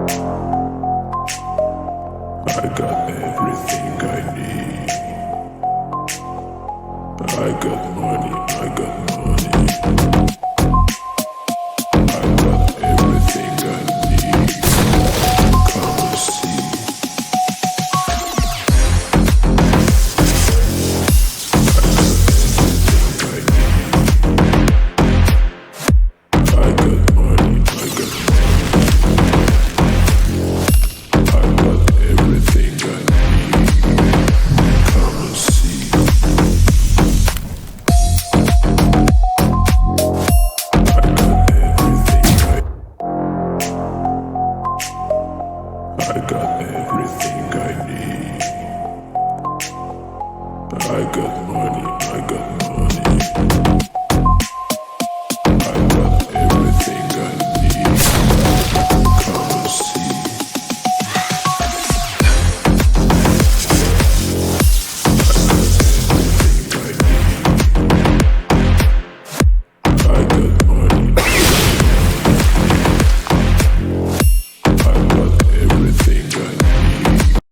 I got everything I need. I got money, I got money. I got everything I need. Come and see. I got money, I got everything I need. Come and see. I got everything I need. I got money, I got money.